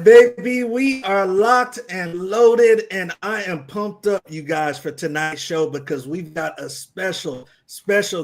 Baby, we are locked and loaded, and I am pumped up, you guys, for tonight's show because we've got a special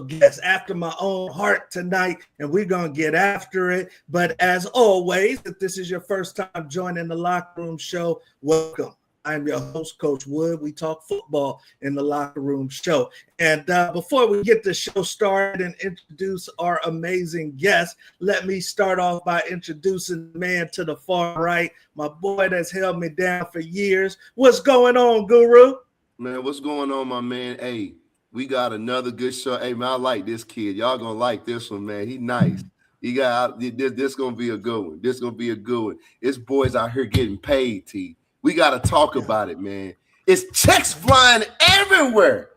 guest after my own heart tonight, and we're going to get after it. But as always, if this is your first time joining the Locker Room Show, welcome. I'm your host, Coach Wood. We talk football in the Locker Room Show. And before we get the show started and introduce our amazing guest, let me start off by introducing the man to the far right, my boy that's held me down for years. What's going on, Guru? Man, what's going on, my man? Hey, we got another good show. Hey, man, I like this kid. Y'all gonna like this one, man. He nice. He got this gonna be a good one. This gonna be a good one. It's boys out here getting paid, T. We got to talk about it, man. It's checks flying everywhere.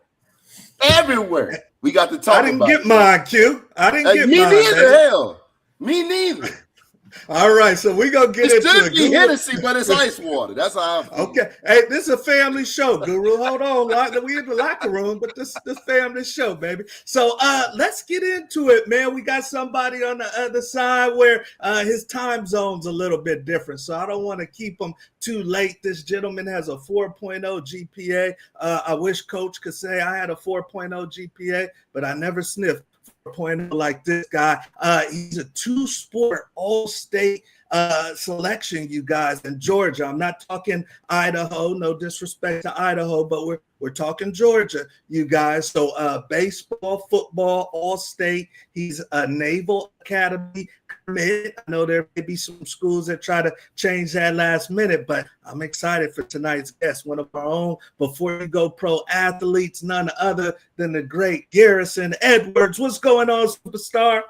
Everywhere. We got to talk about it. I didn't get mine, Q. I didn't get mine. Me neither, hell. Me neither. All right, so we're going to get into it. It should be Hennessy, but it's ice water. That's how I feel. Okay. Hey, this is a family show, Guru. Hold on. We in the locker room, but this family show, baby. So let's get into it, man. We got somebody on the other side where his time zone's a little bit different, so I don't want to keep him too late. This gentleman has a 4.0 GPA. I wish Coach could say I had a 4.0 GPA, but I never sniffed 4.0 like this guy. He's a two-sport all-state selection, you guys, in Georgia. I'm not talking Idaho, no disrespect to Idaho, but we're talking Georgia, you guys. So baseball, football, all-state. He's a Naval Academy commit. I know there may be some schools that try to change that last minute, but I'm excited for tonight's guest, one of our own before you go pro athletes, none other than the great Garrison Edwards. What's going on, superstar?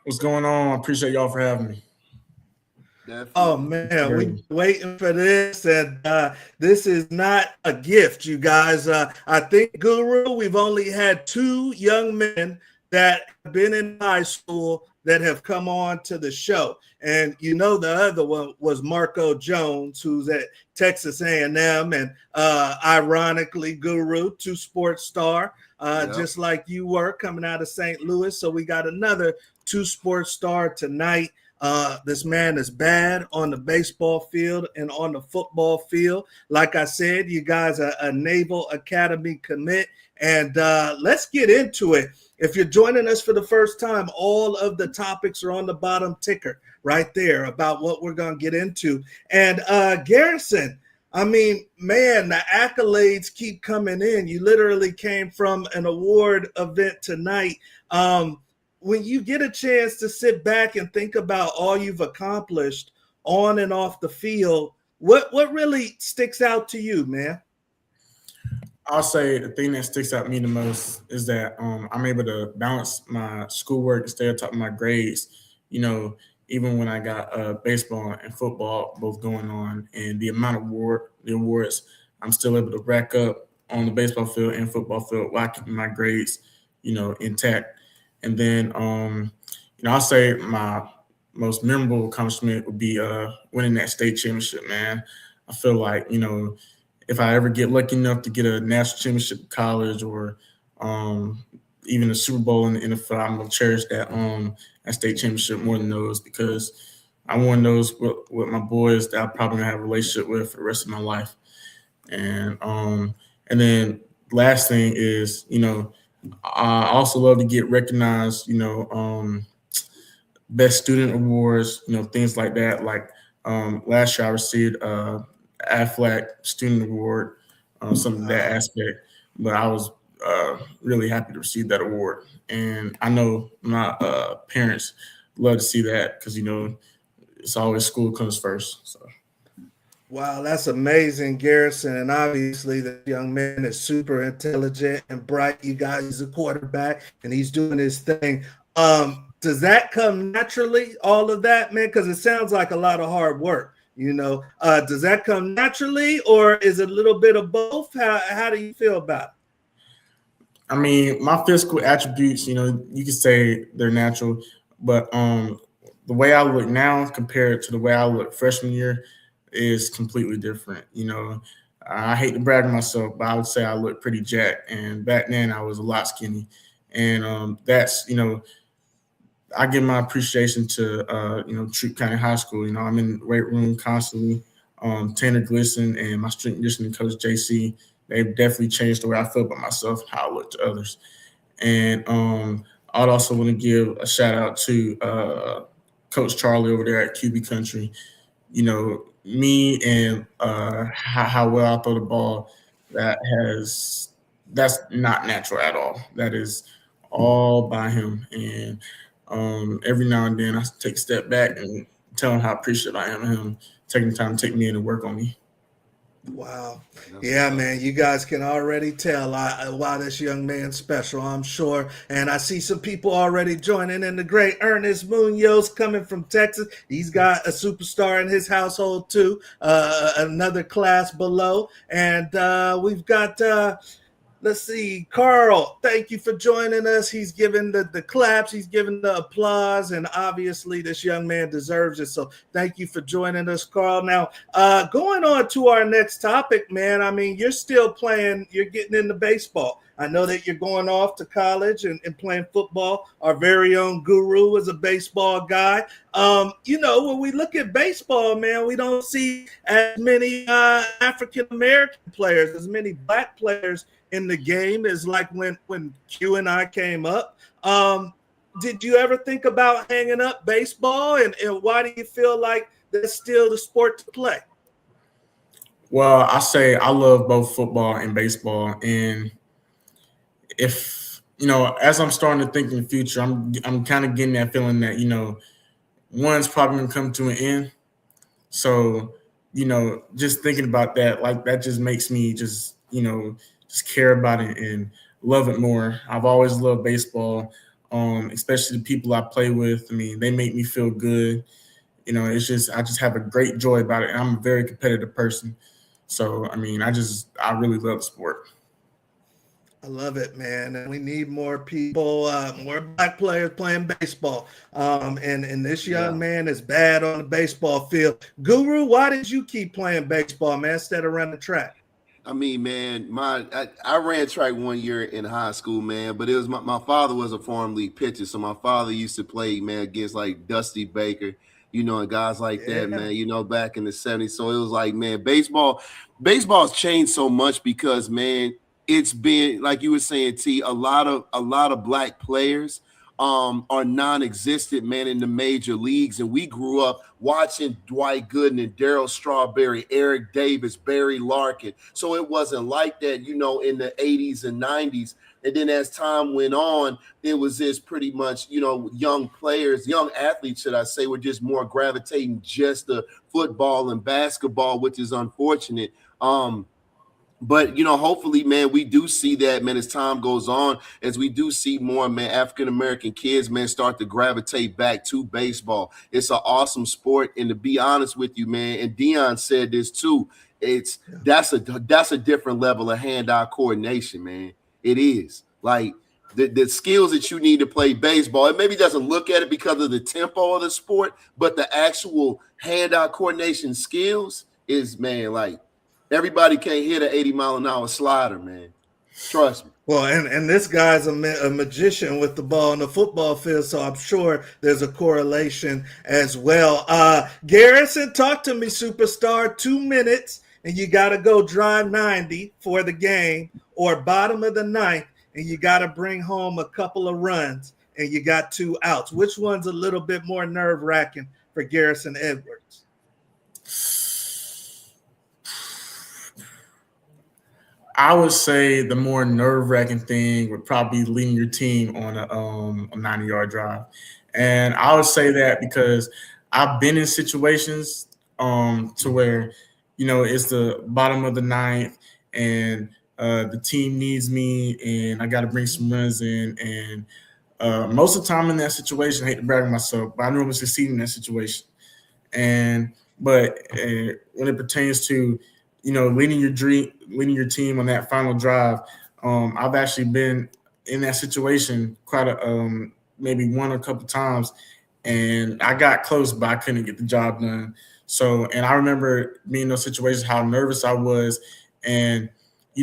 What's going on? I appreciate y'all for having me. Definitely. Oh, man, we're waiting for this, and this is not a gift, you guys. I think, Guru, we've only had two young men that have been in high school that have come on to the show. And the other one was Marco Jones, who's at Texas A&M, and ironically, Guru, two-sport star, just like you were coming out of St. Louis. So we got another two-sport star tonight. This man is bad on the baseball field and on the football field. Like I said, you guys are a Naval Academy commit, and let's get into it. If you're joining us for the first time, all of the topics are on the bottom ticker right there about what we're going to get into. And Garrison, I mean, man, the accolades keep coming in. You literally came from an award event tonight. When you get a chance to sit back and think about all you've accomplished on and off the field, what really sticks out to you, man? I'll say the thing that sticks out to me the most is that I'm able to balance my schoolwork and stay on top of my grades, even when I got baseball and football both going on, and the amount of the awards I'm still able to rack up on the baseball field and football field while keeping my grades, intact. And then, I'll say my most memorable accomplishment would be winning that state championship, man. I feel like, if I ever get lucky enough to get a national championship in college or even a Super Bowl in the NFL, I'm going to cherish that state championship more than those, because I won those with my boys that I'm probably going to have a relationship with for the rest of my life. And then last thing is, I also love to get recognized, best student awards, things like that. Like last year I received AFLAC student award, something of that aspect, but I was really happy to receive that award. And I know my parents love to see that because, it's always school comes first. So. Wow, that's amazing, Garrison. And obviously, the young man is super intelligent and bright. You guys, he's a quarterback, and he's doing his thing. Does that come naturally, all of that, man? Because it sounds like a lot of hard work, Does that come naturally, or is it a little bit of both? How do you feel about it? I mean, my physical attributes, you could say they're natural, but the way I look now compared to the way I looked freshman year is completely different. I hate to brag on myself, but I would say I look pretty jacked. And back then I was a lot skinny. And that's, I give my appreciation to Troup County High School. I'm in the weight room constantly. Tanner Glisson and my strength conditioning coach JC, they've definitely changed the way I feel about myself, how I look to others. And I'd also want to give a shout out to Coach Charlie over there at QB Country. Me and how well I throw the ball, that's not natural at all. That is all by him. And every now and then I take a step back and tell him how appreciative I am of him taking the time to take me in and work on me. Wow. Yeah, man, you guys can already tell why this young man's special, I'm sure. And I see some people already joining in. The great Ernest Munoz coming from Texas. He's got a superstar in his household, too, another class below. And we've got... let's see, Carl, thank you for joining us. He's giving the claps, he's giving the applause, and obviously this young man deserves it. So thank you for joining us, Carl. Now, going on to our next topic, man, I mean, you're still playing, you're getting into baseball. I know that you're going off to college and playing football. Our very own Guru is a baseball guy. When we look at baseball, man, we don't see as many African-American players, as many Black players in the game as like when Q and I came up. Did you ever think about hanging up baseball, and why do you feel like that's still the sport to play? Well, I say I love both football and baseball, and if as I'm starting to think in the future, I'm kind of getting that feeling that one's probably gonna come to an end. So just thinking about that, like that just makes me just care about it and love it more. I've always loved baseball, especially the people I play with. I mean, they make me feel good. It's just I just have a great joy about it, and I'm a very competitive person. So I mean, I really love the sport. I love it, man. And we need more people, more Black players playing baseball. And this young man is bad on the baseball field. Guru, why did you keep playing baseball, man, instead of running track? I mean, man, I ran track 1 year in high school, man, but it was my father was a farm league pitcher, so my father used to play, man, against like Dusty Baker, and guys like that, man, back in the 70s. So it was like, man, baseball's changed so much because, man, it's been, like you were saying, T, a lot of Black players are non-existent, man, in the major leagues. And we grew up watching Dwight Gooden and Darryl Strawberry, Eric Davis, Barry Larkin. So it wasn't like that, in the 80s and 90s. And then as time went on, it was just pretty much, young players, young athletes, should I say, were just more gravitating just to football and basketball, which is unfortunate. But, hopefully, man, we do see that, man, as time goes on, as we do see more, man, African-American kids, man, start to gravitate back to baseball. It's an awesome sport. And to be honest with you, man, and Dion said this too, that's a different level of hand-eye coordination, man. It is. Like the skills that you need to play baseball, it maybe doesn't look at it because of the tempo of the sport, but the actual hand-eye coordination skills is, man, like, everybody can't hit an 80-mile-an-hour slider, man. Trust me. Well, and this guy's a magician with the ball on the football field, so I'm sure there's a correlation as well. Garrison, talk to me, superstar. 2 minutes, and you got to go drive 90 for the game, or bottom of the ninth, and you got to bring home a couple of runs, and you got 2 outs. Which one's a little bit more nerve-wracking for Garrison Edwards? I would say the more nerve-wracking thing would probably be leading your team on a 90-yard drive. And I would say that because I've been in situations to where, it's the bottom of the ninth and the team needs me and I got to bring some runs in. And most of the time in that situation, I hate to brag on myself, but I normally succeed in that situation. But when it pertains to leading your team on that final drive. I've actually been in that situation maybe one or a couple times, and I got close, but I couldn't get the job done. So, and I remember being in those situations, how nervous I was. And,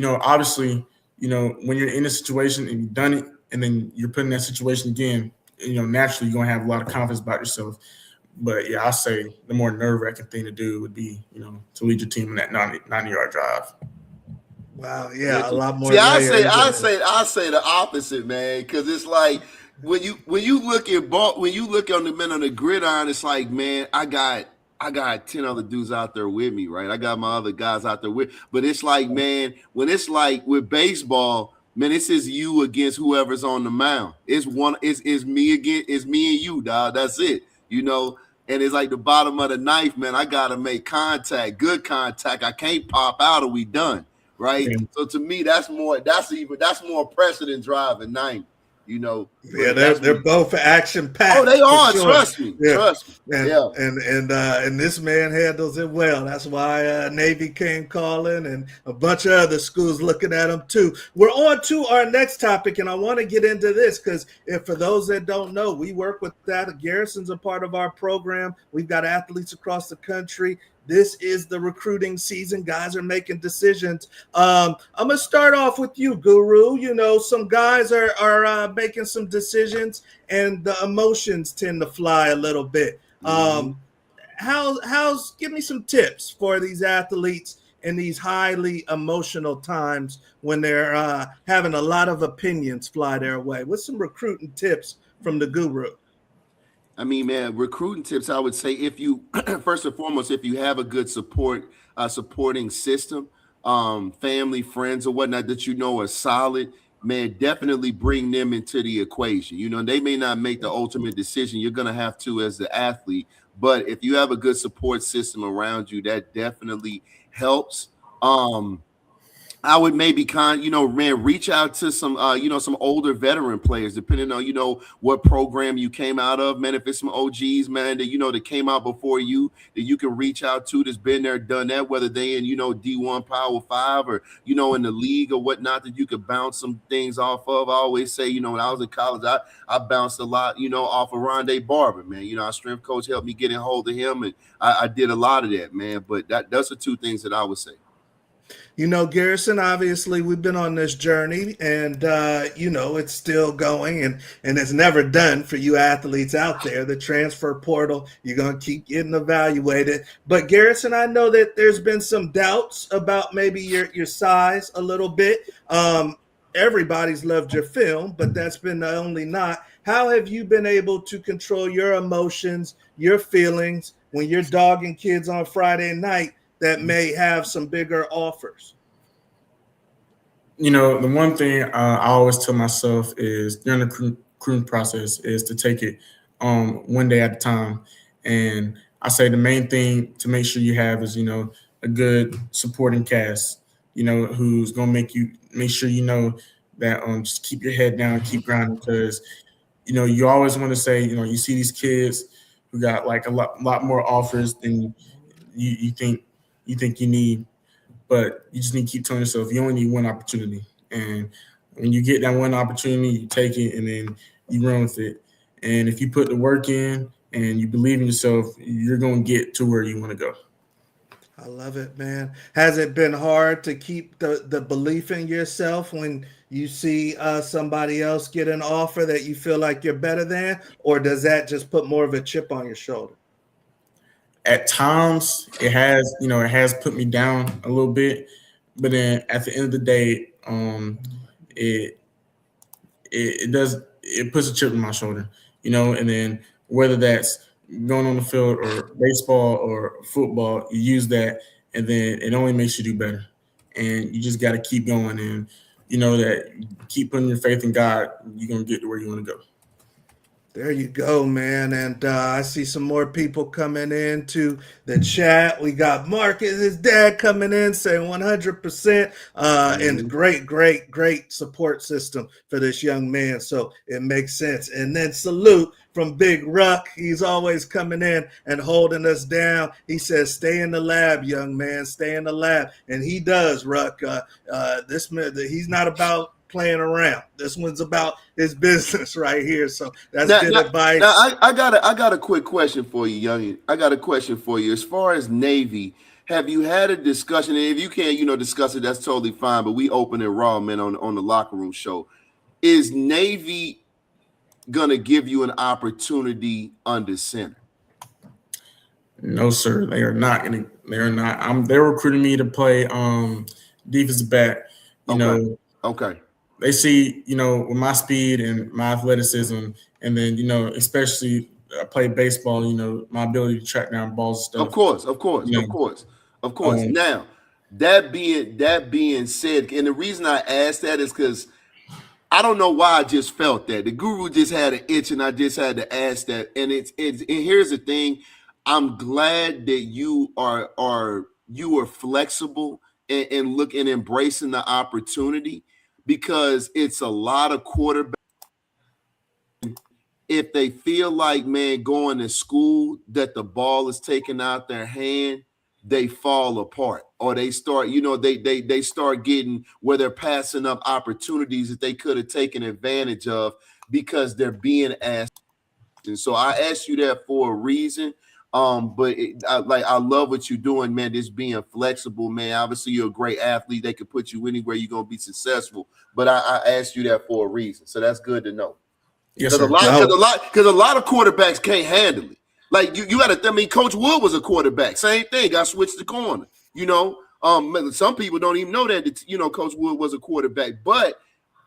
obviously, when you're in a situation and you've done it, and then you're put in that situation again, naturally you're gonna have a lot of confidence about yourself. But yeah, I say the more nerve-wracking thing to do would be, to lead your team in that 90-yard drive. Wow, yeah, a lot more See, I say the opposite, man, because it's like when you look at when you look on the men on the gridiron, it's like, man, I got 10 other dudes out there with me, right? I got my other guys out there with, but it's like, man, when it's like with baseball, man, it's just you against whoever's on the mound. It's me again, it's me and you, dog. That's it, And it's like the bottom of the knife, man. I gotta make contact, good contact. I can't pop out or we done. Right. Yeah. So to me, that's more pressure than driving 90, Yeah, they're both action packed. Oh, they are. Sure. Trust me. Yeah. Trust me. And, yeah. And this man handles it well. That's why Navy came calling and a bunch of other schools looking at him too. We're on to our next topic, and I want to get into this because for those that don't know, we work with that. Garrison's a part of our program. We've got athletes across the country. This is the recruiting season. Guys are making decisions. I'm going to start off with you, Guru. Some guys are making some decisions, and the emotions tend to fly a little bit. Give me some tips for these athletes in these highly emotional times when they're having a lot of opinions fly their way. What's some recruiting tips from the Guru? I mean, man, recruiting tips, I would say if you, first and foremost, if you have a good supporting system, family, friends or whatnot that are solid, man, definitely bring them into the equation. They may not make the ultimate decision. You're going to have to as the athlete. But if you have a good support system around you, that definitely helps. I would maybe reach out to some, some older veteran players, depending on, what program you came out of, man. If it's some OGs, man, that, that came out before you, that you can reach out to, that's been there, done that, whether they in, D1 Power 5 or, in the league or whatnot, that you could bounce some things off of. I always say, when I was in college, I bounced a lot, off of Rondé Barber, man. Our strength coach helped me get in hold of him, and I did a lot of that, man. But that's the two things that I would say. Garrison, obviously we've been on this journey and, it's still going and it's never done for you athletes out there. The transfer portal, you're going to keep getting evaluated. But Garrison, I know that there's been some doubts about maybe your size a little bit. Everybody's loved your film, but that's been the only knock. How have you been able to control your emotions, your feelings when you're dogging kids on Friday night that may have some bigger offers? The one thing I always tell myself is during the recruiting process is to take it one day at a time. And I say the main thing to make sure you have is, a good supporting cast, who's going to make sure that just keep your head down, keep grinding, because, you always want to say, you see these kids who got like a lot more offers than you think you need, but you just need to keep telling yourself you only need one opportunity. And when you get that one opportunity, you take it and then you run with it. And if you put the work in and you believe in yourself, you're going to get to where you want to go. I love it, man. Has it been hard to keep the belief in yourself when you see somebody else get an offer that you feel like you're better than, or does that just put more of a chip on your shoulder? At times it has put me down a little bit, but then at the end of the day, it puts a chip on my shoulder, and then whether that's going on the field or baseball or football, you use that and then it only makes you do better. And you just got to keep going, and that keep putting your faith in God, you're going to get to where you want to go. There you go, man. And I see some more people coming into the chat. We got Marcus, his dad, coming in saying 100%. And great support system for this young man. So it makes sense. And then salute from Big Ruck. He's always coming in and holding us down. He says, stay in the lab, young man, stay in the lab. And he does, Ruck. This man, he's not about playing around. This one's about his business right here. So that's good advice. Now I got a quick question for you, youngin. I got a question for you. As far as Navy, have you had a discussion? And if you can't, discuss it, that's totally fine. But we open it raw, man, on the locker room show. Is Navy gonna give you an opportunity under center? No, sir. They are not going to. They are not. They're recruiting me to play defensive back. You know, Okay. they see, with my speed and my athleticism, and then, especially I play baseball, my ability to track down balls and stuff. Of course. Now, that being said, and the reason I asked that is because I don't know why I just felt that. The guru just had an itch, and I just had to ask that. And and here's the thing. I'm glad that you are flexible and look and embracing the opportunity, because it's a lot of quarterbacks. If they feel like, man, going to school, that the ball is taken out their hand, they fall apart, or they start, they start getting where they're passing up opportunities that they could have taken advantage of because they're being asked. And so I asked you that for a reason. But I love what you're doing, man. Just being flexible, man. Obviously, you're a great athlete. They could put you anywhere. You're gonna be successful. But I asked you that for a reason, so that's good to know. Yes, sir. Because a lot of quarterbacks can't handle it. Like you got to. I mean, Coach Wood was a quarterback. Same thing. I switched the corner. Some people don't even know that. Coach Wood was a quarterback, but.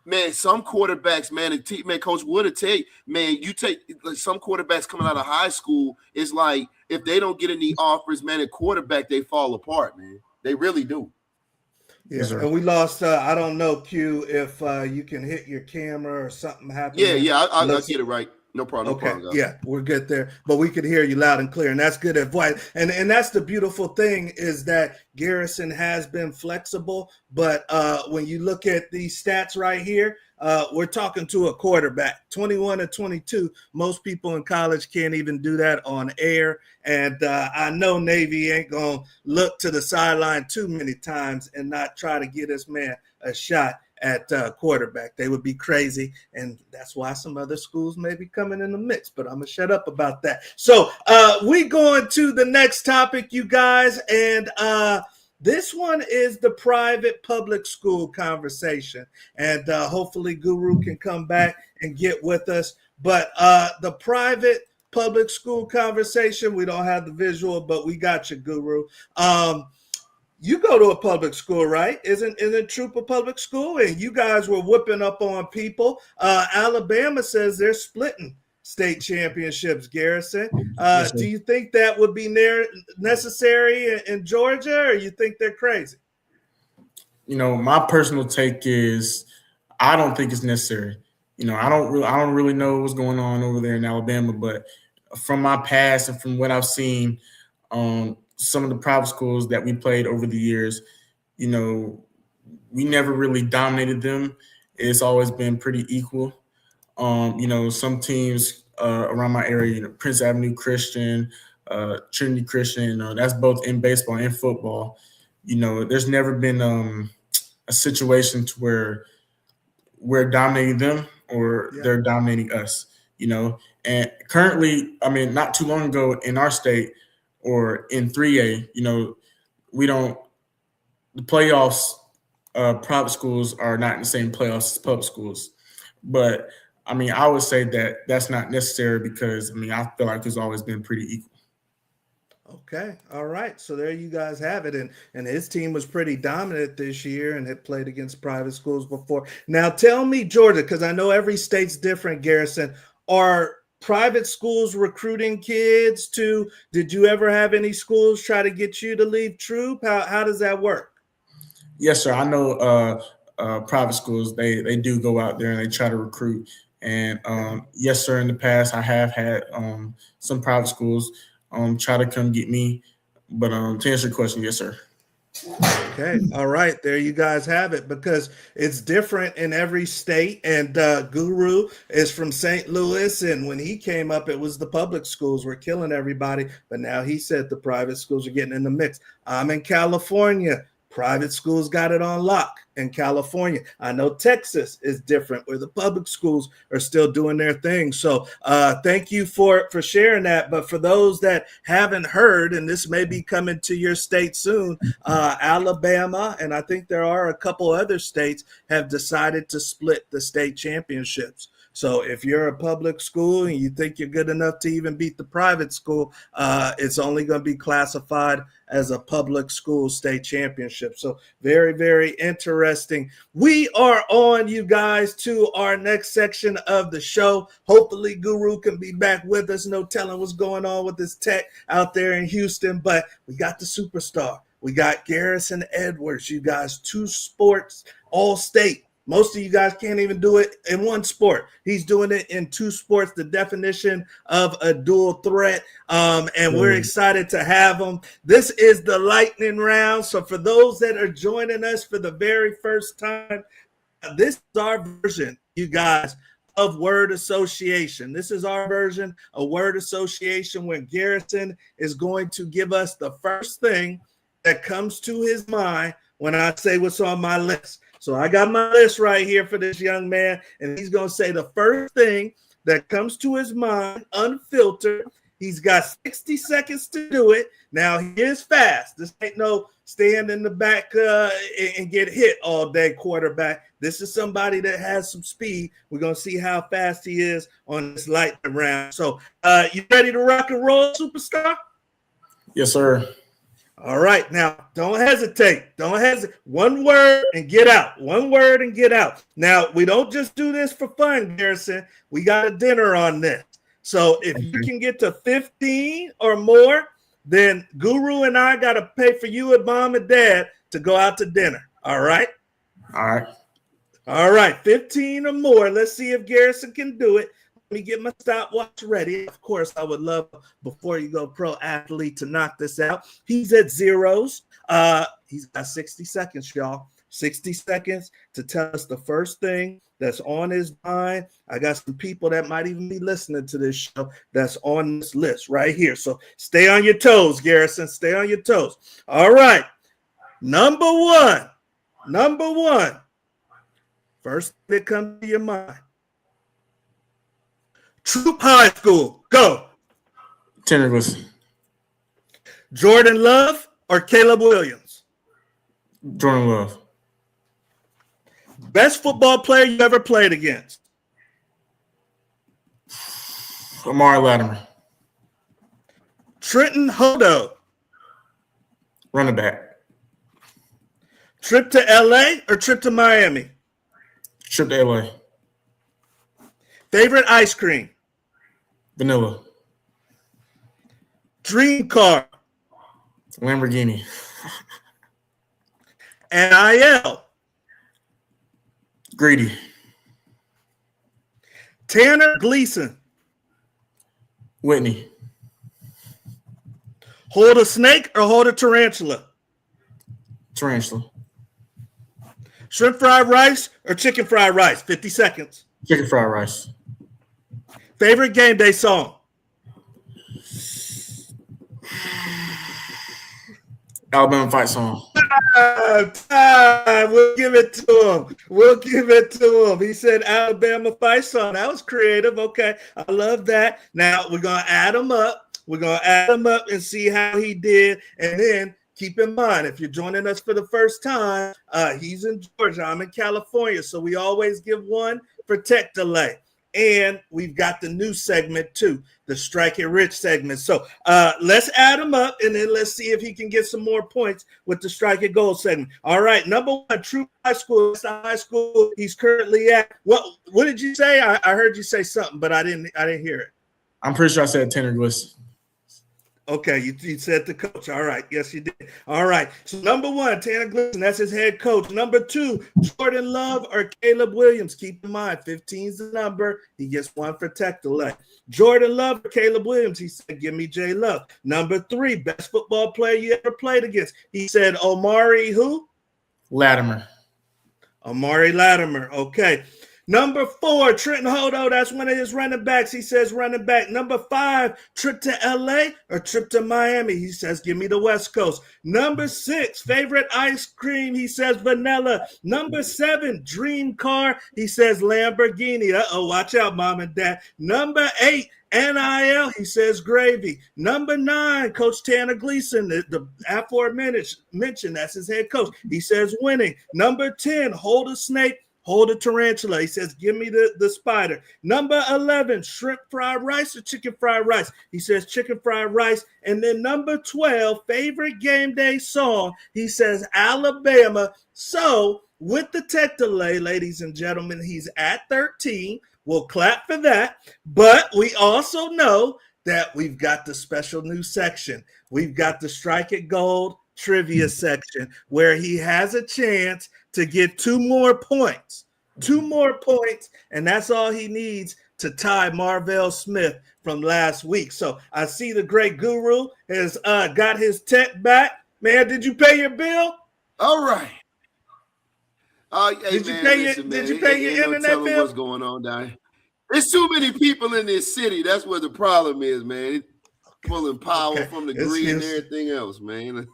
Man, some quarterbacks, man, Coach Wood will tell you, man, you take some quarterbacks coming out of high school, it's like if they don't get any offers, man, at quarterback, they fall apart, man. They really do. Yeah, and we lost, I don't know, Q, if you can hit your camera or something happened. I'll get it right. No problem. Okay. No problem, yeah, we're good there. But we could hear you loud and clear, and that's good advice. And that's the beautiful thing is that Garrison has been flexible. But when you look at these stats right here, we're talking to a quarterback, 21 and 22. Most people in college can't even do that on air. And I know Navy ain't going to look to the sideline too many times and not try to get this man a shot at quarterback. They would be crazy, and that's why some other schools may be coming in the mix, but I'm gonna shut up about that. So we going to the next topic, you guys, and this one is the private public school conversation, and hopefully Guru can come back and get with us. But the private public school conversation, we don't have the visual, but we got you, Guru. You go to a public school, right? Isn't Troup a public school? And you guys were whipping up on people. Alabama says they're splitting state championships, Garrison. Yes, do you think that would be necessary in Georgia, or you think they're crazy? My personal take is I don't think it's necessary. I don't really know what's going on over there in Alabama, but from my past and from what I've seen, some of the private schools that we played over the years, we never really dominated them. It's always been pretty equal. Some teams around my area, Prince Avenue Christian, Trinity Christian, that's both in baseball and football. There's never been a situation to where we're dominating them or they're dominating us, And currently, not too long ago in our state, or in 3A, the playoffs, private schools are not in the same playoffs as public schools. But, I would say that that's not necessary because, I feel like it's always been pretty equal. Okay. All right. So there you guys have it. And his team was pretty dominant this year and had played against private schools before. Now tell me, Georgia, because I know every state's different, Garrison, are private schools recruiting kids to, did you ever have any schools try to get you to leave Troup? How does that work? Yes, sir. I know private schools, they do go out there and they try to recruit. And yes, sir, in the past, I have had some private schools try to come get me. But to answer your question, yes, sir. Okay. All right. There you guys have it, because it's different in every state. And Guru is from St. Louis. And when he came up, it was the public schools were killing everybody. But now he said the private schools are getting in the mix. I'm in California. Private schools got it on lock in California. I know Texas is different, where the public schools are still doing their thing. So thank you for sharing that. But for those that haven't heard, and this may be coming to your state soon, Alabama, and I think there are a couple other states, have decided to split the state championships. So if you're a public school and you think you're good enough to even beat the private school, it's only going to be classified as a public school state championship. So very, very interesting. We are on, you guys, to our next section of the show. Hopefully Guru can be back with us. No telling what's going on with this tech out there in Houston, but we got the superstar. We got Garrison Edwards, you guys, 2 sports, all state. Most of you guys can't even do it in one sport. He's doing it in 2 sports, the definition of a dual threat. And we're excited to have him. This is the lightning round. So for those that are joining us for the very first time, this is our version, you guys, of word association. This is our version of word association when Garrison is going to give us the first thing that comes to his mind when I say what's on my list. So I got my list right here for this young man, and he's going to say the first thing that comes to his mind, unfiltered. He's got 60 seconds to do it. Now, he is fast. This ain't no stand in the back and get hit all day quarterback. This is somebody that has some speed. We're going to see how fast he is on this lightning round. So you ready to rock and roll, superstar? Yes, sir. All right. Now, don't hesitate. Don't hesitate. One word and get out. One word and get out. Now, we don't just do this for fun, Garrison. We got a dinner on this. So if you can get to 15 or more, then Guru and I got to pay for you and mom and dad to go out to dinner. All right? All right. All right. 15 or more. Let's see if Garrison can do it. Let me get my stopwatch ready. Of course, I would love, before you go pro athlete, to knock this out. He's at zeros. He's got 60 seconds, y'all. 60 seconds to tell us the first thing that's on his mind. I got some people that might even be listening to this show that's on this list right here. So stay on your toes, Garrison. Stay on your toes. All right. Number one. First thing that comes to your mind. Troup High School. Go. Tennis. Jordan Love or Caleb Williams? Jordan Love. Best football player you ever played against? Amari Latimer. Trenton Hodo. Running back. Trip to LA or trip to Miami? Trip to LA. Favorite ice cream? Vanilla. Dream car? Lamborghini. NIL? Greedy. Tanner Gleason? Whitney. Hold a snake or hold a tarantula? Tarantula. Shrimp fried rice or chicken fried rice? 50 seconds. Chicken fried rice. Favorite game day song? Alabama fight song. We'll give it to him. He said Alabama fight song. That was creative. Okay. I love that. Now we're going to add him up. And see how he did. And then keep in mind, if you're joining us for the first time, he's in Georgia. I'm in California. So we always give one for tech delay. And we've got the new segment too, the Strike It Rich segment. So let's add him up, and then let's see if he can get some more points with the Strike It Gold segment. All right, number one, Troup High School. That's the high school he's currently at. What did you say? I heard you say something, but I didn't hear it. I'm pretty sure I said Tanner Gleason. Okay, you said the coach. All right. Yes, you did. All right. So number one, Tanner Gleason, that's his head coach. Number two, Jordan Love or Caleb Williams. Keep in mind, 15 is the number. He gets one for tech delay. Jordan Love or Caleb Williams. He said, give me J Love. Number three, best football player you ever played against. He said, Omari who? Latimer. Amari Latimer. Okay. Number four, Trenton Hodo. That's one of his running backs. He says running back. Number five, trip to LA or trip to Miami. He says, give me the West Coast. Number six, favorite ice cream. He says vanilla. Number seven, dream car. He says Lamborghini. Uh-oh, watch out, mom and dad. Number eight, NIL, he says gravy. Number nine, Coach Tanner Gleason, the aforementioned, that's his head coach. He says winning. Number 10, hold a snake, hold a tarantula. He says, give me the spider. Number 11, shrimp fried rice or chicken fried rice? He says chicken fried rice. And then number 12, favorite game day song. He says Alabama. So with the tech delay, ladies and gentlemen, he's at 13. We'll clap for that. But we also know that we've got the special new section. We've got the Strike It Gold trivia section where he has a chance to get 2 more points. 2 more points, and that's all he needs to tie Marvell Smith from last week. So I see the great Guru has got his tech back. Man, did you pay your bill? All right. Did you pay your internet bill? What's going on down here? There's too many people in this city. That's what the problem is, man. Pulling power from the grid and everything else, man.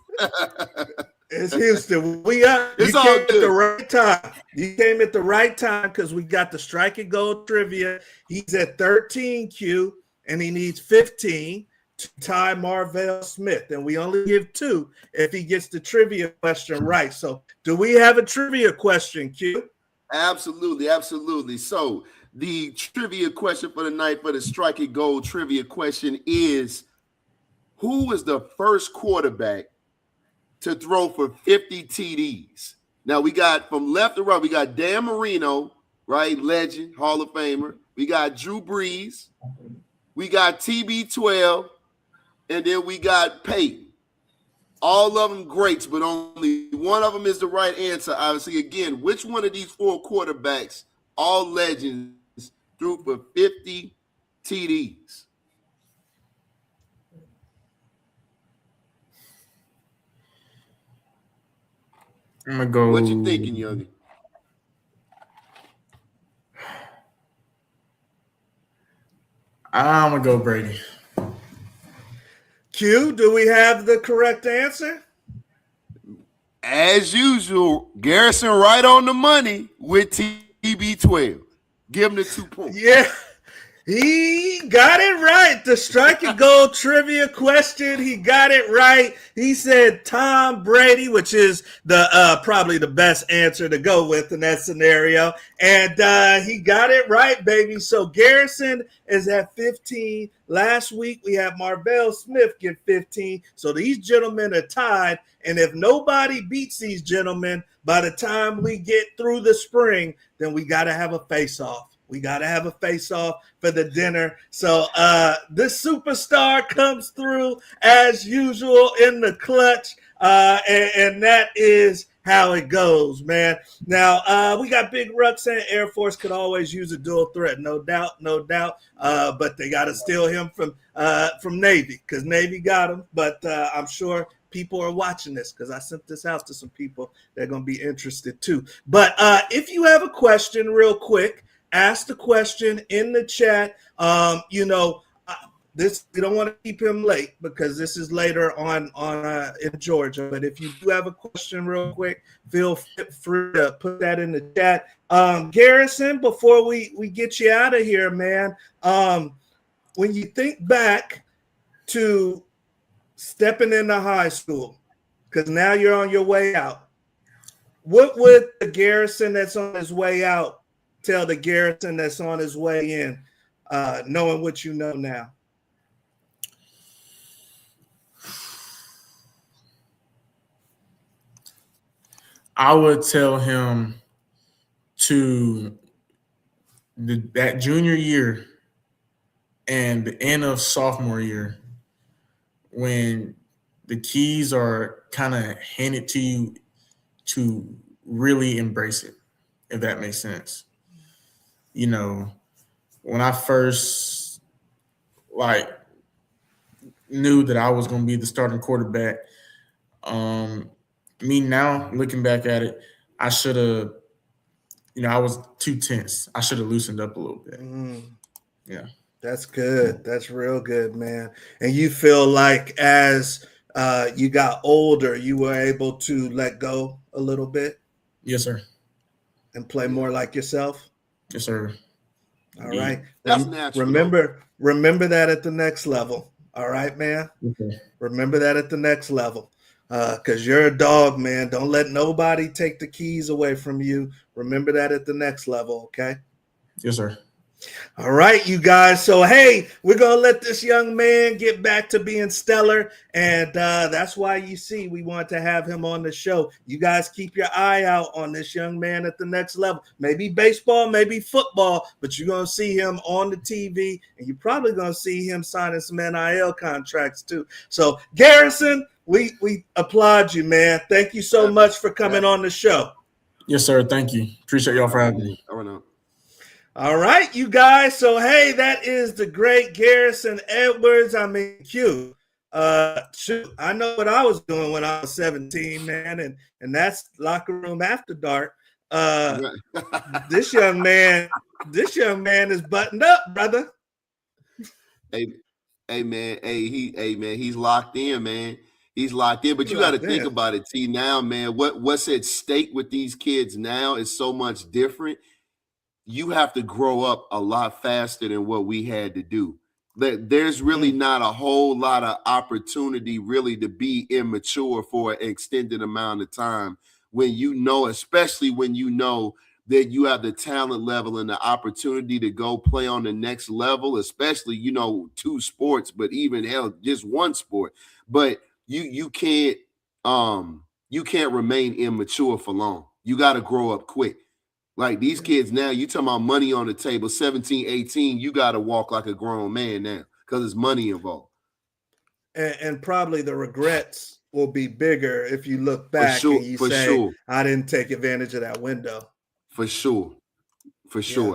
It's Houston. It's all good. At the right time. You came at the right time because we got the Strike and Gold trivia. He's at 13 Q, and he needs 15 to tie Marvell Smith. And we only give 2 if he gets the trivia question right. So do we have a trivia question, Q? Absolutely, absolutely. So the trivia question for the night for the Strike It Gold trivia question is, who was the first quarterback to throw for 50 TDs? Now, we got from left to right, we got Dan Marino, right? Legend, Hall of Famer. We got Drew Brees. We got TB12. And then we got Peyton. All of them greats, but only one of them is the right answer. Obviously, again, which one of these 4 quarterbacks, all legends, threw for 50 TDs? I'm gonna go. What you thinking, youngin? I'm gonna go Brady. Q, do we have the correct answer? As usual, Garrison right on the money with TB12. Give him the 2 points. Yeah. He got it right. The Strike and Gold trivia question. He got it right. He said Tom Brady, which is the probably the best answer to go with in that scenario. And he got it right, baby. So Garrison is at 15. Last week we had Marvell Smith get 15. So these gentlemen are tied. And if nobody beats these gentlemen by the time we get through the spring, then we got to have a face-off. We got to have a face-off for the dinner. So this superstar comes through as usual in the clutch. And that is how it goes, man. Now, we got Big Ruck saying Air Force could always use a dual threat. No doubt, no doubt. But they got to steal him from Navy because Navy got him. But I'm sure people are watching this because I sent this out to some people that are going to be interested too. But if you have a question real quick, ask the question in the chat. This we don't want to keep him late because this is later on in Georgia. But if you do have a question real quick, feel free to put that in the chat. Garrison, before we get you out of here, man, when you think back to stepping into high school, because now you're on your way out, what would the Garrison that's on his way out tell the Garrison that's on his way in, knowing what you know now? I would tell him to that junior year and the end of sophomore year, when the keys are kind of handed to you, to really embrace it, if that makes sense. You know, when I first knew that I was going to be the starting quarterback, me now looking back at it, I should have, I was too tense. I should have loosened up a little bit. Yeah. That's good. That's real good, man. And you feel like as you got older, you were able to let go a little bit? Yes, sir. And play more like yourself? Yes, sir. All right. That's natural. Remember that at the next level. All right, man? Okay. Remember that at the next level. because you're a dog, man. Don't let nobody take the keys away from you. Remember that at the next level, okay? Yes, sir. All right, you guys. So, hey, we're going to let this young man get back to being stellar. And that's why you see we want to have him on the show. You guys keep your eye out on this young man at the next level. Maybe baseball, maybe football, but you're going to see him on the TV, and you're probably going to see him signing some NIL contracts too. So, Garrison, we applaud you, man. Thank you so much for coming on the show. Yes, sir. Thank you. Appreciate y'all for having me. All right, you guys. So, hey, that is the great Garrison Edwards. I mean, Q. Shoot, I know what I was doing when I was 17, man, and that's locker room after dark. This young man is buttoned up, brother. Hey, man. Hey, man. He's locked in, man. He's locked in. But you got to think about it, T. Now, man. What's at stake with these kids now is so much different. You have to grow up a lot faster than what we had to do. There's really not a whole lot of opportunity really to be immature for an extended amount of time when you know, especially when you know that you have the talent level and the opportunity to go play on the next level, especially, 2 sports, but even hell, just 1 sport. But you can't remain immature for long. You got to grow up quick. Like these kids now, you talking about money on the table, 17, 18, you got to walk like a grown man now because there's money involved. And probably the regrets will be bigger if you look back and you say, I didn't take advantage of that window. For sure.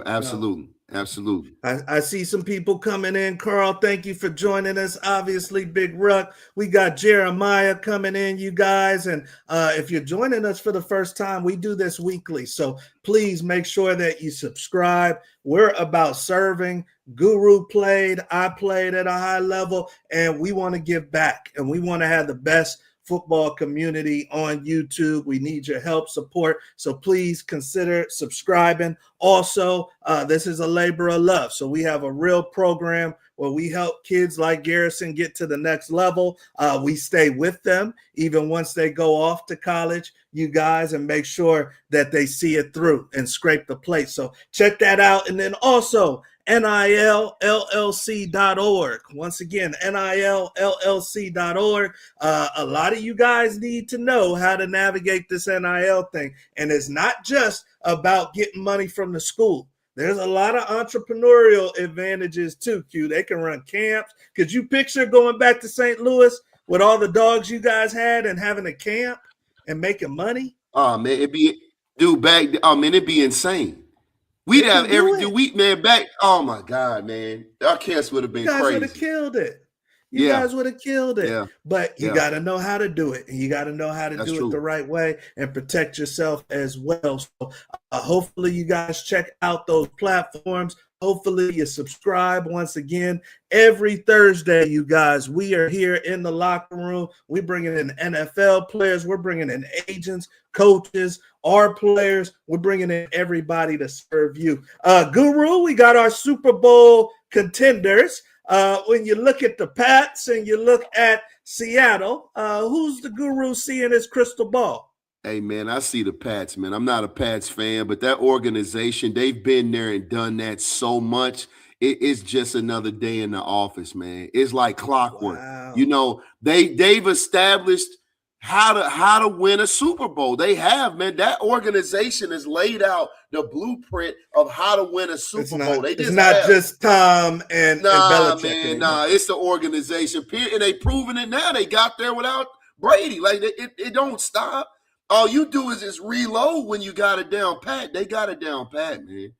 Absolutely. No. Absolutely. I see some people coming in. Carl, thank you for joining us. Obviously, Big Ruck. We got Jeremiah coming in, you guys. And if you're joining us for the first time, we do this weekly. So please make sure that you subscribe. We're about serving. Guru played. I played at a high level. And we want to give back. And we want to have the best football community on YouTube. We need your help, support. So please consider subscribing. Also, this is a labor of love. So we have a real program where we help kids like Garrison get to the next level. We stay with them even once they go off to college, you guys, and make sure that they see it through and scrape the plate. So check that out. And then also NILLLC.org. Once again, NILLLC.org. A lot of you guys need to know how to navigate this NIL thing. And it's not just about getting money from the school. There's a lot of entrepreneurial advantages too, Q. They can run camps. Could you picture going back to St. Louis with all the dogs you guys had and having a camp and making money? Oh, man, it'd be insane. We'd have every week, man, back. Oh my God, man. Our camps would have been crazy. You guys would have killed it. You guys would have killed it. Yeah. But you got to know how to do it. And you got to know how to do it the right way and protect yourself as well. So hopefully you guys check out those platforms. Hopefully you subscribe once again. Every Thursday, you guys, we are here in the locker room. We're bringing in NFL players. We're bringing in agents, coaches, our players. We're bringing in everybody to serve you. Guru, we got our Super Bowl contenders. When you look at the Pats and you look at Seattle, who's the Guru seeing his crystal ball? Hey, man, I see the Pats, man. I'm not a Pats fan, but that organization, they've been there and done that so much. It's just another day in the office, man. It's like clockwork. Wow. They've established how to win a Super Bowl. They have, man. That organization has laid out the blueprint of how to win a Super Bowl. It's not just Tom and Belichick. Man, it's the organization. And they proven it now. They got there without Brady. Like it don't stop. All you do is just reload when you got it down pat. They got it down pat, man.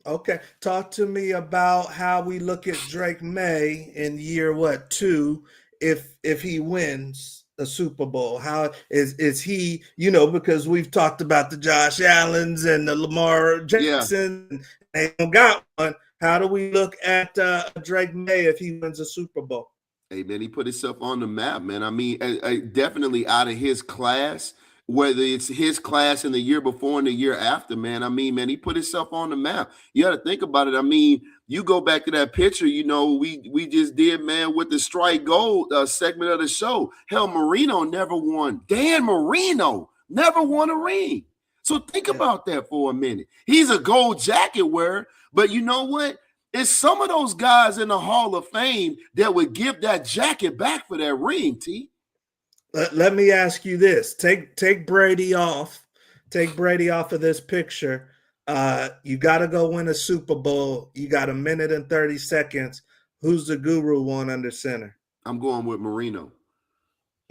Okay. Talk to me about how we look at Drake May in year 2 if he wins a Super Bowl. How is he, because we've talked about the Josh Allens and the Lamar Jackson. Yeah. They don't got one. How do we look at Drake May if he wins a Super Bowl? Hey, man, he put himself on the map, man. I mean, definitely out of his class, whether it's his class in the year before and the year after, man. I mean, man, he put himself on the map. You got to think about it. I mean, you go back to that picture, you know, we just did, man, with the strike gold segment of the show. Hell, Marino never won. Dan Marino never won a ring. So think about that for a minute. He's a gold jacket wearer, but you know what? It's some of those guys in the Hall of Fame that would give that jacket back for that ring, T. Let me ask you this. Take Brady off. Take Brady off of this picture. You got to go win a Super Bowl. You got 1 minute and 30 seconds. Who's the guru one under center? I'm going with Marino.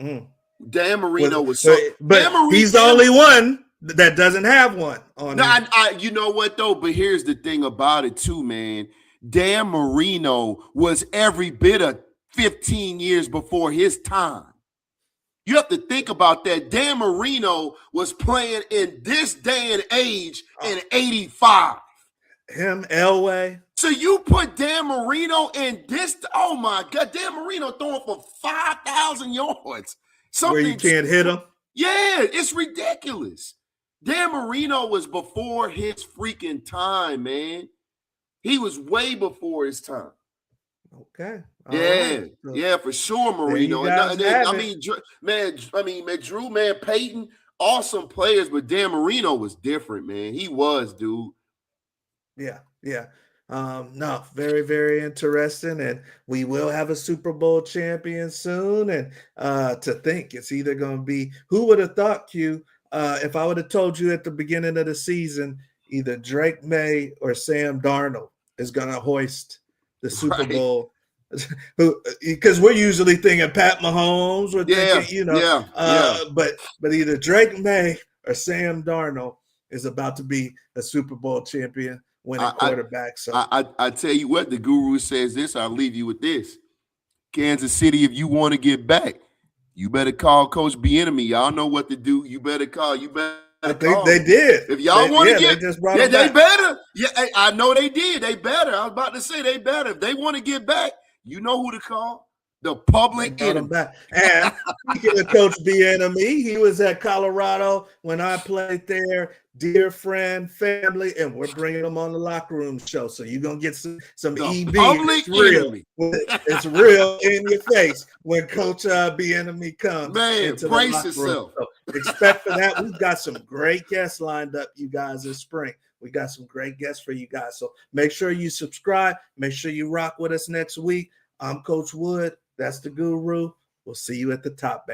Mm. Dan Marino was so, but he's the only one that doesn't have one on him. You know what though? But here's the thing about it too, man. Dan Marino was every bit of 15 years before his time. You have to think about that. Dan Marino was playing in this day and age in 85. Him, Elway. So you put Dan Marino in this, oh my God, Dan Marino throwing for 5,000 yards. Where you can't hit him? Yeah, it's ridiculous. Dan Marino was before his freaking time, man. He was way before his time. Okay. Yeah, for sure, Marino. Drew, man, Peyton, awesome players, but Dan Marino was different, man. He was, dude. Yeah. No, very, very interesting. And we will have a Super Bowl champion soon. And to think it's either going to be, who would have thought, Q, if I would have told you at the beginning of the season, either Drake May or Sam Darnold is going to hoist the Super Bowl. Because we're usually thinking Pat Mahomes, we're thinking, but either Drake May or Sam Darnold is about to be a Super Bowl champion winning quarterback. So I tell you what, the guru says this, I'll leave you with this. Kansas City, if you want to get back, you better call Coach Bieniemy. Y'all know what to do. I think they did. If y'all want to get, they back. better. Yeah, I know they did. They better. I was about to say they better. If they want to get back, you know who to call. The public enemy. Back. And speaking of Coach Bieniemy, he was at Colorado when I played there. Dear friend, family, and we're bringing him on the Locker Room Show. So you're gonna get some EB. Public enemy. It's real in your face when Coach Bieniemy comes. Man, brace yourself. So expect for that. We've got some great guests lined up, you guys, this spring. We got some great guests for you guys. So make sure you subscribe. Make sure you rock with us next week. I'm Coach Wood. That's the guru. We'll see you at the top, baby.